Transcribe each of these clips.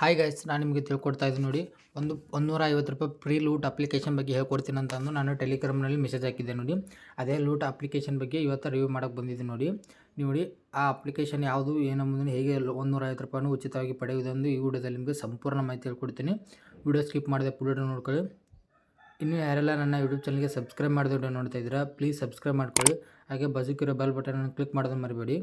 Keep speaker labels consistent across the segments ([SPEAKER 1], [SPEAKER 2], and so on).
[SPEAKER 1] Hi guys, ನಾನು ನಿಮಗೆ ತಿಳ್ಕೊಡ್ತಾ ಇದ್ದೀನಿ ನೋಡಿ. ಒಂದು 150 ರೂಪಾಯಿ ಫ್ರೀ ಲೂಟ್ ಅಪ್ಲಿಕೇಶನ್ ಬಗ್ಗೆ ಹೇಳ್ಕೊಡ್ತೀನಿ ಅಂತಂದು ನಾನು ಟೆಲಿಗ್ರಾಮ್ನಲ್ಲಿ ಮೆಸೇಜ್ ಹಾಕಿದ್ದೆ ನೋಡಿ. ಅದೇ ಲೂಟ್ ಅಪ್ಲಿಕೇಶನ್ ಬಗ್ಗೆ ಇವತ್ತು ರಿವ್ಯೂ ಮಾಡೋಕ್ಕೆ ಬಂದಿದ್ದೀನಿ ನೋಡಿ. ನೋಡಿ ಆ ಅಪ್ಲಿಕೇಶನ್ ಯಾವುದು ಏನಂಬುದನ್ನು ಹೇಗೆ 150 ರೂಪಾಯಿನೂ ಉಚಿತವಾಗಿ ಪಡೆಯುವುದೆಂದು ಈ ವಿಡಿಯೋದಲ್ಲಿ ನಿಮಗೆ ಸಂಪೂರ್ಣ ಮಾಹಿತಿ ಹೇಳ್ಕೊಡ್ತೀನಿ. ವಿಡಿಯೋ ಸ್ಕಿಪ್ ಮಾಡಿದೆ ವಿಡಿಯೋ ನೋಡ್ಕೊಳ್ಳಿ. ಇನ್ನೂ ಯಾರೆಲ್ಲ ನನ್ನ ಯೂಟ್ಯೂಬ್ ಚಾನಲ್ಗೆ ಸಬ್ಸ್ಕ್ರೈಬ್ ಮಾಡಿದ ವಿಡಿಯೋ ನೋಡ್ತಾ ಇದ್ದೀರಾ, ಪ್ಲೀಸ್ ಸಬ್ಸ್ಕ್ರೈಬ್ ಮಾಡ್ಕೊಳ್ಳಿ. ಹಾಗೆ ಬಾಜುಕಿರೋ ಬೆಲ್ ಬಟನನ್ನು ಕ್ಲಿಕ್ ಮಾಡೋದು ಮರಿಬೇಡಿ.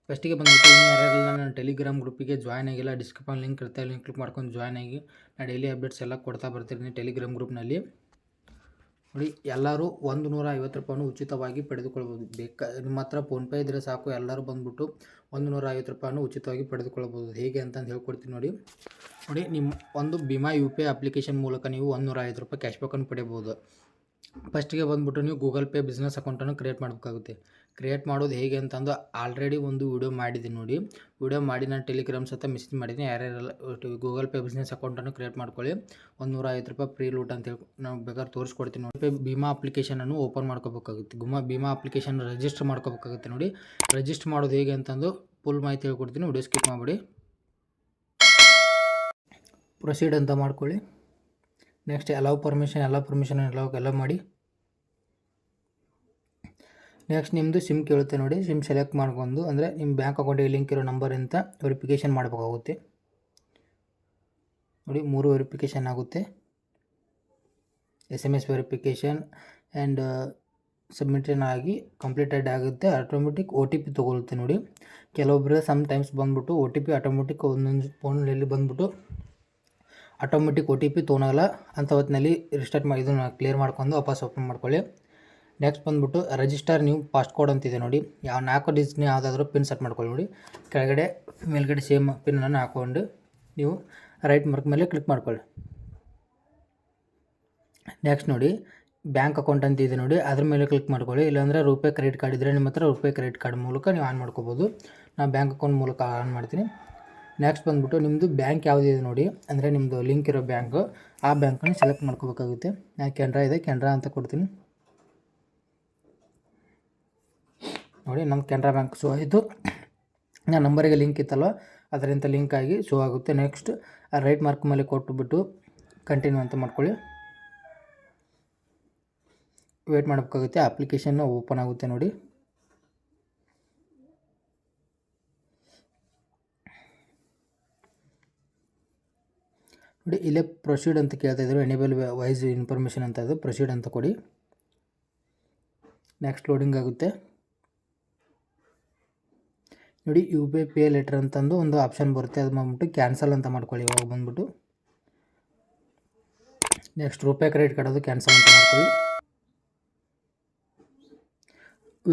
[SPEAKER 1] ಫಸ್ಟಿಗೆ ಬಂದುಬಿಟ್ಟು ಇನ್ನೂ ಯಾರೆಲ್ಲ ನನ್ನ ಟೆಲಿಗ್ರಾಮ್ ಗ್ರೂಪಿಗೆ ಜಾಯ್ನ್ ಆಗಿಲ್ಲ, ಡಿಸ್ಕ್ರಿಪ್ಷನ್ ಲಿಂಕ್ ಇರುತ್ತೆ, ಲಿಂಕ್ ಕ್ಲಿಕ್ ಮಾಡ್ಕೊಂಡು ಜಾಯ್ನ್ ಆಗಿ. ನಾನು ಡೈಲಿ ಅಪ್ಡೇಟ್ಸ್ ಎಲ್ಲ ಕೊಡ್ತಾ ಬರ್ತೀನಿ ಟೆಲಿಗ್ರಾಮ್ ಗ್ರೂಪ್ನಲ್ಲಿ. ನೋಡಿ, ಎಲ್ಲರೂ 150 ರೂಪಾಯಿನೂ ಉಚಿತವಾಗಿ ಪಡೆದುಕೊಳ್ಬೋದು. ನಿಮ್ಮ ಹತ್ರ ಫೋನ್ಪೇ ಇದ್ದರೆ ಸಾಕು, ಎಲ್ಲರೂ ಬಂದುಬಿಟ್ಟು 150 ರೂಪಾಯಿನೂ ಉಚಿತವಾಗಿ ಪಡೆದುಕೊಳ್ಬೋದು. ಹೇಗೆ ಅಂತಂದು ಹೇಳ್ಕೊಡ್ತೀನಿ ನೋಡಿ. ನಿಮ್ಮ ಒಂದು ಭೀಮಾ UPI ಅಪ್ಲಿಕೇಶನ್ ಮೂಲಕ ನೀವು 150 ರೂಪಾಯಿ ಕ್ಯಾಶ್ಬ್ಯಾಕನ್ನು ಪಡೆಯಬಹುದು. ಫಸ್ಟಿಗೆ ಬಂದುಬಿಟ್ಟು ನೀವು ಗೂಗಲ್ ಪೇ ಬಿಸ್ನೆಸ್ ಅಕೌಂಟನ್ನು ಕ್ರಿಯೇಟ್ ಮಾಡಬೇಕಾಗುತ್ತೆ. ಕ್ರಿಯೇಟ್ ಮಾಡೋದು ಹೇಗೆ ಅಂತಂದು ಆಲ್ರೆಡಿ ಒಂದು ವಿಡಿಯೋ ಮಾಡಿದ್ದೀನಿ ನೋಡಿ. ವಿಡಿಯೋ ಮಾಡಿ ನಾನು ಟೆಲಿಗ್ರಾಮ್ ಸಹ ಮೆಸೇಜ್ ಮಾಡಿದ್ದೀನಿ. ಯಾರ್ಯಾರೆಲ್ಲ ಗೂಗಲ್ ಪೇ ಬಿಸ್ನೆಸ್ ಅಕೌಂಟನ್ನು ಕ್ರಿಯೇಟ್ ಮಾಡ್ಕೊಳ್ಳಿ. 150 ರೂಪಾಯಿ ಫ್ರೀ ಲೂಟ್ ಅಂತ ಹೇಳಿ ನಾವು ಬೇಕಾದ್ರೆ ತೋರಿಸ್ಕೊಡ್ತೀನಿ ನೋಡಿ. ಭೀಮಾ ಅಪ್ಲಿಕೇಶನನ್ನು ಓಪನ್ ಮಾಡ್ಕೋಬೇಕಾಗುತ್ತೆ. ಭೀಮಾ ಅಪ್ಲಿಕೇಶನ್ ರಿಜಿಸ್ಟರ್ ಮಾಡ್ಕೋಬೇಕಾಗುತ್ತೆ ನೋಡಿ. ರಿಜಿಸ್ಟರ್ ಮಾಡೋದು ಹೇಗೆ ಅಂತಂದು ಫುಲ್ ಮಾಹಿತಿ ಹೇಳ್ಕೊಡ್ತೀನಿ, ವಿಡಿಯೋ ಸ್ಕಿಪ್ ಮಾಡಿಬಿಡಿ. ಪ್ರೊಸೀಡ್ ಅಂತ ಮಾಡ್ಕೊಳ್ಳಿ. ನೆಕ್ಸ್ಟ್ ಎಲ್ಲ ಪರ್ಮಿಷನ್ ಎಲ್ಲ ಮಾಡಿ. ನೆಕ್ಸ್ಟ್ ನಿಮ್ಮದು ಸಿಮ್ ಕೇಳುತ್ತೆ ನೋಡಿ. ಸಿಮ್ ಸೆಲೆಕ್ಟ್ ಮಾಡ್ಕೊಂಡು ಅಂದರೆ ನಿಮ್ಮ ಬ್ಯಾಂಕ್ ಅಕೌಂಟಿಗೆ ಲಿಂಕ್ ಇರೋ ನಂಬರಿಂದ ವೆರಿಫಿಕೇಷನ್ ಮಾಡಬೇಕಾಗುತ್ತೆ ನೋಡಿ. 3 ವೆರಿಫಿಕೇಷನ್ ಆಗುತ್ತೆ. SMS ವೆರಿಫಿಕೇಷನ್ ಆ್ಯಂಡ್ ಸಬ್ಮಿಷನ್ ಆಗಿ ಕಂಪ್ಲೀಟೆಡ್ ಆಗುತ್ತೆ. ಆಟೋಮೆಟಿಕ್ OTP ತೊಗೊಳುತ್ತೆ ನೋಡಿ. ಕೆಲವೊಬ್ಬರು ಟೈಮ್ಸ್ ಬಂದುಬಿಟ್ಟು OTP ಆಟೋಮೆಟಿಕ್ ಒಂದೊಂದು ಫೋನಲ್ಲಿ ಬಂದುಬಿಟ್ಟು ಆಟೋಮೆಟಿಕ್ OTP ತೊಗೊಳಲ್ಲ ಅಂತ ಹೊತ್ತಿನಲ್ಲಿ ರಿಸ್ಟಾರ್ಟ್ ಮಾಡಿ ಇದನ್ನು ಕ್ಲಿಯರ್ ಮಾಡ್ಕೊಂಡು ವಾಪಸ್ ಓಪನ್ ಮಾಡ್ಕೊಳ್ಳಿ. ನೆಕ್ಸ್ಟ್ ಬಂದುಬಿಟ್ಟು ರಿಜಿಸ್ಟರ್ ನ್ಯೂ ಪಾಸ್ಕೋಡ್ ಅಂತಿದೆ ನೋಡಿ. 4 ಡಿಜಿಟ್ನ ಯಾವುದಾದ್ರೂ ಪಿನ್ ಸೆಟ್ ಮಾಡ್ಕೊಳ್ಳಿ ನೋಡಿ. ಕೆಳಗಡೆ ಮೇಲ್ಗಡೆ ಸೇಮ್ ಪಿನ್ನನ್ನು ಹಾಕ್ಕೊಂಡು ನೀವು ರೈಟ್ ಮಾರ್ಕ್ ಮೇಲೆ ಕ್ಲಿಕ್ ಮಾಡ್ಕೊಳ್ಳಿ. ನೆಕ್ಸ್ಟ್ ನೋಡಿ ಬ್ಯಾಂಕ್ ಅಕೌಂಟ್ ಅಂತ ಇದೆ ನೋಡಿ, ಅದ್ರ ಮೇಲೆ ಕ್ಲಿಕ್ ಮಾಡ್ಕೊಳ್ಳಿ. ಇಲ್ಲಾಂದರೆ ರೂಪೇ ಕ್ರೆಡಿಟ್ ಕಾರ್ಡ್ ಇದ್ದರೆ ನಿಮ್ಮ ಹತ್ರ ರೂಪೇ ಕ್ರೆಡಿಟ್ ಕಾರ್ಡ್ ಮೂಲಕ ನೀವು ಆನ್ ಮಾಡ್ಕೋಬೋದು. ನಾನು ಬ್ಯಾಂಕ್ ಅಕೌಂಟ್ ಮೂಲಕ ಆನ್ ಮಾಡ್ತೀನಿ. ನೆಕ್ಸ್ಟ್ ಬಂದುಬಿಟ್ಟು ನಿಮ್ಮದು ಬ್ಯಾಂಕ್ ಯಾವುದಿದೆ ನೋಡಿ, ಅಂದರೆ ನಿಮ್ಮದು ಲಿಂಕ್ ಇರೋ ಬ್ಯಾಂಕು, ಆ ಬ್ಯಾಂಕನ್ನು ಸೆಲೆಕ್ಟ್ ಮಾಡ್ಕೋಬೇಕಾಗುತ್ತೆ. ನಾನು ಕೆನರಾ ಇದೆ, ಕೆನರಾ ಅಂತ ಕೊಡ್ತೀನಿ ನೋಡಿ. ನಮ್ಮ ಕೆನರಾ ಬ್ಯಾಂಕ್ ಶೋ ಆಯಿತು. ನನ್ನ ನಂಬರಿಗೆ ಲಿಂಕ್ ಇತ್ತಲ್ವ, ಅದರಿಂದ ಲಿಂಕ್ ಆಗಿ ಶೋ ಆಗುತ್ತೆ. ನೆಕ್ಸ್ಟ್ ಆ ರೈಟ್ ಮಾರ್ಕ್ ಮೇಲೆ ಕೊಟ್ಟುಬಿಟ್ಟು ಕಂಟಿನ್ಯೂ ಅಂತ ಮಾಡ್ಕೊಳ್ಳಿ. ವೇಟ್ ಮಾಡಬೇಕಾಗುತ್ತೆ. ಅಪ್ಲಿಕೇಶನ್ ಓಪನ್ ಆಗುತ್ತೆ ನೋಡಿ. ನೋಡಿ ಇಲ್ಲೇ ಪ್ರೊಸೀಡ್ ಅಂತ ಕೇಳ್ತಾ ಇದ್ದಾರೆ. ಎನೇಬಲ್ ವೈಸ್ ಇನ್ಫಾರ್ಮೇಷನ್ ಅಂತ ಇದು, ಪ್ರೊಸೀಡ್ ಅಂತ ಕೊಡಿ. ನೆಕ್ಸ್ಟ್ ಲೋಡಿಂಗ್ ಆಗುತ್ತೆ ನೋಡಿ. UPI ಪೇ ಲೆಟರ್ ಅಂತಂದು ಒಂದು ಆಪ್ಷನ್ ಬರುತ್ತೆ, ಅದು ಬಂದ್ಬಿಟ್ಟು ಕ್ಯಾನ್ಸಲ್ ಅಂತ ಮಾಡ್ಕೊಳ್ಳಿ ಇವಾಗ ಬಂದ್ಬಿಟ್ಟು. ನೆಕ್ಸ್ಟ್ ರೂಪೇ ಕ್ರೆಡಿಟ್ ಕಾರ್ಡ್ ಅದು ಕ್ಯಾನ್ಸಲ್ ಅಂತ ಮಾಡ್ಕೊಳ್ಳಿ.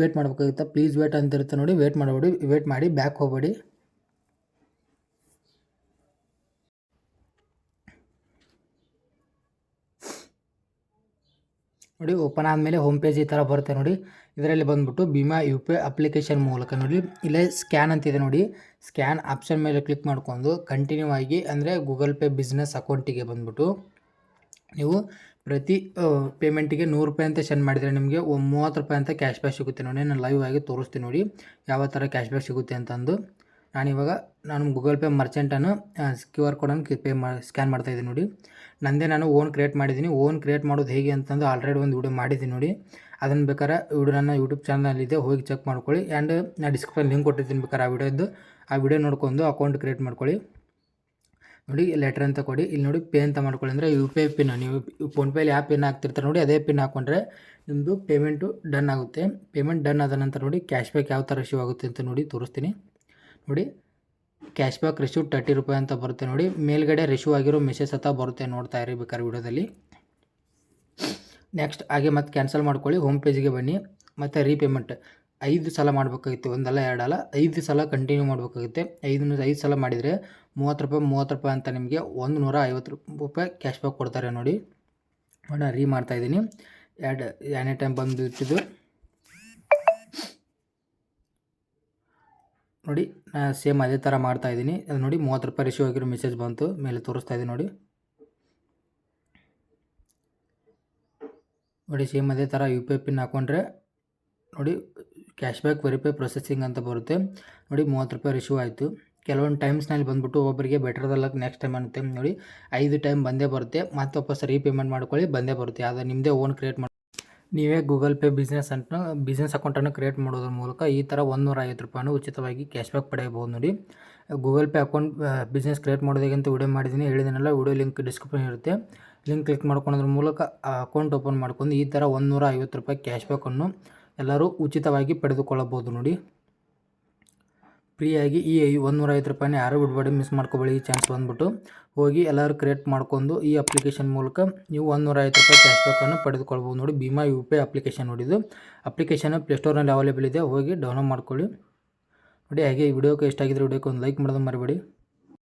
[SPEAKER 1] ವೇಟ್ ಮಾಡಬೇಕಾಗುತ್ತೆ. ಪ್ಲೀಸ್ ವೇಟ್ ಅಂತ ಇರುತ್ತೆ ನೋಡಿ. ವೇಟ್ ಮಾಡಬೇಡಿ, ವೇಟ್ ಮಾಡಿ ಬ್ಯಾಕ್ ಹೋಗಬೇಡಿ. ನೋಡಿ ಓಪನ್ ಆದಮೇಲೆ ಹೋಮ್ ಪೇಜ್ ಈ ಥರ ಬರುತ್ತೆ ನೋಡಿ. ಇದರಲ್ಲಿ ಬಂದುಬಿಟ್ಟು ಭೀಮಾ UPI ಅಪ್ಲಿಕೇಶನ್ ಮೂಲಕ ನೋಡಿ ಇಲ್ಲೇ ಸ್ಕ್ಯಾನ್ ಅಂತಿದೆ ನೋಡಿ. ಸ್ಕ್ಯಾನ್ ಆಪ್ಷನ್ ಮೇಲೆ ಕ್ಲಿಕ್ ಮಾಡ್ಕೊಂಡು ಕಂಟಿನ್ಯೂ ಆಗಿ ಅಂದರೆ ಗೂಗಲ್ ಪೇ ಬಿಸ್ನೆಸ್ ಅಕೌಂಟಿಗೆ ಬಂದುಬಿಟ್ಟು ನೀವು ಪ್ರತಿ ಪೇಮೆಂಟಿಗೆ 100 ರೂಪಾಯಿ ಅಂತ ಸೆಂಡ್ ಮಾಡಿದರೆ ನಿಮಗೆ 30 ರೂಪಾಯಿ ಅಂತ ಕ್ಯಾಶ್ ಬ್ಯಾಕ್ ಸಿಗುತ್ತೆ ನೋಡಿ. ನಾನು ಲೈವ್ ಆಗಿ ತೋರಿಸ್ತೀನಿ ನೋಡಿ ಯಾವ ಥರ ಕ್ಯಾಶ್ ಬ್ಯಾಕ್ ಸಿಗುತ್ತೆ ಅಂತಂದು. ನಾನು ಗೂಗಲ್ ಪೇ ಮರ್ಚೆಂಟನ್ನು QR ಕೋಡನ್ನು ಸ್ಕ್ಯಾನ್ ಮಾಡ್ತಾಯಿದ್ದೀನಿ ನೋಡಿ. ನಾನು ಓನ್ ಕ್ರಿಯೇಟ್ ಮಾಡಿದ್ದೀನಿ. ಓನ್ ಕ್ರಿಯೇಟ್ ಮಾಡೋದು ಹೇಗೆ ಅಂತಂದು ಆಲ್ರೆಡಿ ಒಂದು ವಿಡಿಯೋ ಮಾಡಿದ್ದೀನಿ ನೋಡಿ. ಅದನ್ನು ಬೇಕಾದ್ರೆ ನನ್ನ ಯೂಟ್ಯೂಬ್ ಚಾನಲಿದೆ, ಹೋಗಿ ಚೆಕ್ ಮಾಡ್ಕೊಳ್ಳಿ. ಆ್ಯಂಡ್ ನಾನು ಡಿಸ್ಕ್ರಿಪ್ಷನ್ ಲಿಂಕ್ ಕೊಟ್ಟಿದ್ದೀನಿ, ಬೇಕಾದ್ರೆ ಆ ವಿಡಿಯೋ ನೋಡ್ಕೊಂಡು ಅಕೌಂಟ್ ಕ್ರಿಯೇಟ್ ಮಾಡ್ಕೊಳ್ಳಿ ನೋಡಿ. ಲೆಟರ್ ಅಂತ ಕೊಡಿ. ಇಲ್ಲಿ ನೋಡಿ ಪೇ ಅಂತ ಮಾಡ್ಕೊಳ್ಳಿ, ಅಂದರೆ UPI ಪಿನ್. ನೀವು ಫೋನ್ಪೇಲಿ ಯಾವ ಪಿನ್ ಹಾಕ್ತಿರ್ತಾರೆ ನೋಡಿ, ಅದೇ ಪಿನ್ ಹಾಕ್ಕೊಂಡ್ರೆ ನಿಮ್ಮದು ಪೇಮೆಂಟು ಡನ್ ಆಗುತ್ತೆ. ಪೇಮೆಂಟ್ ಡನ್ ಆದ ನಂತರ ನೋಡಿ ಕ್ಯಾಶ್ ಬ್ಯಾಕ್ ಯಾವ ಥರ ರಿಸೀವ್ ಆಗುತ್ತೆ ಅಂತ ನೋಡಿ ತೋರಿಸ್ತೀನಿ ನೋಡಿ. ಕ್ಯಾಶ್ ಬ್ಯಾಕ್ ರಿಸೀವ್ 30 ರೂಪಾಯಿ ಅಂತ ಬರುತ್ತೆ ನೋಡಿ. ಮೇಲ್ಗಡೆ ರಿಸೀವ್ ಆಗಿರೋ ಮೆಸೇಜ್ ಸಹ ಬರುತ್ತೆ, ನೋಡ್ತಾ ಇರಿ ಬೇಕಾದ್ರೆ ವಿಡಿಯೋದಲ್ಲಿ. ನೆಕ್ಸ್ಟ್ ಹಾಗೆ ಮತ್ತೆ ಕ್ಯಾನ್ಸಲ್ ಮಾಡ್ಕೊಳ್ಳಿ. ಹೋಮ್ ಪೇಜಿಗೆ ಬನ್ನಿ. ಮತ್ತು ರೀಪೇಮೆಂಟ್ 5 ಸಲ ಮಾಡಬೇಕಾಗುತ್ತೆ, ಒಂದಲ್ಲ ಎರಡಲ್ಲ 5 ಸಲ ಕಂಟಿನ್ಯೂ ಮಾಡಬೇಕಾಗುತ್ತೆ. 5 ಸಲ ಮಾಡಿದರೆ 30 ರೂಪಾಯಿ ಅಂತ ನಿಮಗೆ 150 ರೂಪಾಯಿ ಕ್ಯಾಶ್ ಬ್ಯಾಕ್ ಕೊಡ್ತಾರೆ ನೋಡಿ. ನಾನು ರೀ ಮಾಡ್ತಾಯಿದ್ದೀನಿ. ಎರಡನೇ ಟೈಮ್ ಬಂದುಬಿಟ್ಟಿದ್ದು ನೋಡಿ. ನಾನು ಸೇಮ್ ಅದೇ ಥರ ಮಾಡ್ತಾಯಿದ್ದೀನಿ. ಅದು ನೋಡಿ 30 ರೂಪಾಯಿ ರಿಸೀವ್ ಆಗಿರೋ ಮೆಸೇಜ್ ಬಂತು, ಮೇಲೆ ತೋರಿಸ್ತಾ ಇದೆ ನೋಡಿ. ಸೇಮ್ ಅದೇ ಥರ UPI ಪಿನ್ ಹಾಕ್ಕೊಂಡ್ರೆ ನೋಡಿ ಕ್ಯಾಶ್ ಬ್ಯಾಕ್ ವೆರಿಫೈ ಪ್ರೊಸೆಸಿಂಗ್ ಅಂತ ಬರುತ್ತೆ ನೋಡಿ. 30 ರೂಪಾಯಿ ರಿಸೀವ್ ಆಯಿತು. ಕೆಲವೊಂದು ಟೈಮ್ಸ್ನಲ್ಲಿ ಬಂದುಬಿಟ್ಟು ಒಬ್ಬರಿಗೆ better the luck next time ಅಂತ ನೋಡಿ 5 ಟೈಮ್ ಬಂದೇ ಬರುತ್ತೆ. ಮತ್ತೆ ವಾಪಸ್ ರೀಪೇಮೆಂಟ್ ಮಾಡ್ಕೊಳ್ಳಿ ಬಂದೇ ಬರುತ್ತೆ. ಅದು ನಿಮ್ಮದೇ ಓನ್ ಕ್ರಿಯೇಟ್ ಮಾಡಿ ನೀವೇ ಗೂಗಲ್ ಪೇ ಬಿಸ್ನೆಸ್ ಅಕೌಂಟನ್ನು ಕ್ರಿಯೇಟ್ ಮಾಡೋದ್ರ ಮೂಲಕ ಈ ಥರ 150 ರೂಪಾಯಿನ ಉಚಿತವಾಗಿ ಕ್ಯಾಶ್ಬ್ಯಾಕ್ ಪಡೆಯಬಹುದು ನೋಡಿ. Google pay account business create ಮಾಡೋದಕ್ಕಿಂತ ವಿಡಿಯೋ ಮಾಡಿದ್ದೀನಿ, ಹೇಳಿದ್ದೀನಲ್ಲ. ವಿಡಿಯೋ ಲಿಂಕ್ ಡಿಸ್ಕ್ರಿಪ್ಷನ್ ಇರುತ್ತೆ. ಲಿಂಕ್ ಕ್ಲಿಕ್ ಮಾಡ್ಕೊಳ್ಳೋದ್ರ ಮೂಲಕ ಅಕೌಂಟ್ ಓಪನ್ ಮಾಡ್ಕೊಂಡು ಈ ಥರ 150 ರೂಪಾಯಿ ಕ್ಯಾಶ್ಬ್ಯಾಕನ್ನು ಎಲ್ಲರೂ ಉಚಿತವಾಗಿ ಪಡೆದುಕೊಳ್ಳಬಹುದು ನೋಡಿ. ಫ್ರೀಯಾಗಿ ಈ 150 ರೂಪಾಯಿನ ಯಾರು ಬಿಡಬೇಡಿ, ಮಿಸ್ ಮಾಡ್ಕೊಬೇಡಿ. ಈ ಚಾನ್ಸ್ ಬಂದುಬಿಟ್ಟು ಹೋಗಿ ಎಲ್ಲರೂ ಕ್ರಿಯೇಟ್ ಮಾಡ್ಕೊಂಡು ಈ ಅಪ್ಲಿಕೇಶನ್ ಮೂಲಕ ನೀವು 150 ರೂಪಾಯಿ ಕ್ಯಾಶ್ಬ್ಯಾಕನ್ನು ಪಡೆದುಕೊಳ್ಬೋದು ನೋಡಿ. ಭೀಮಾ UPI ಅಪ್ಲಿಕೇಶನ್ ನೋಡಿದ್ದು ಅಪ್ಲಿಕೇಶನ್ ಪ್ಲೇಸ್ಟೋರ್ನಲ್ಲಿ ಅವೈಲೇಬಲ್ ಇದೆ, ಹೋಗಿ ಡೌನ್ಲೋಡ್ ಮಾಡ್ಕೊಳ್ಳಿ ನೋಡಿ. ಹಾಗೆ ಈ ವಿಡಿಯೋಕ್ಕೆ ಇಷ್ಟ ಆಗಿದ್ರೆ ವಿಡಿಯೋಕ್ಕೆ ಒಂದು ಲೈಕ್ ಮಾಡೋದು ಮರಿಬೇಡಿ.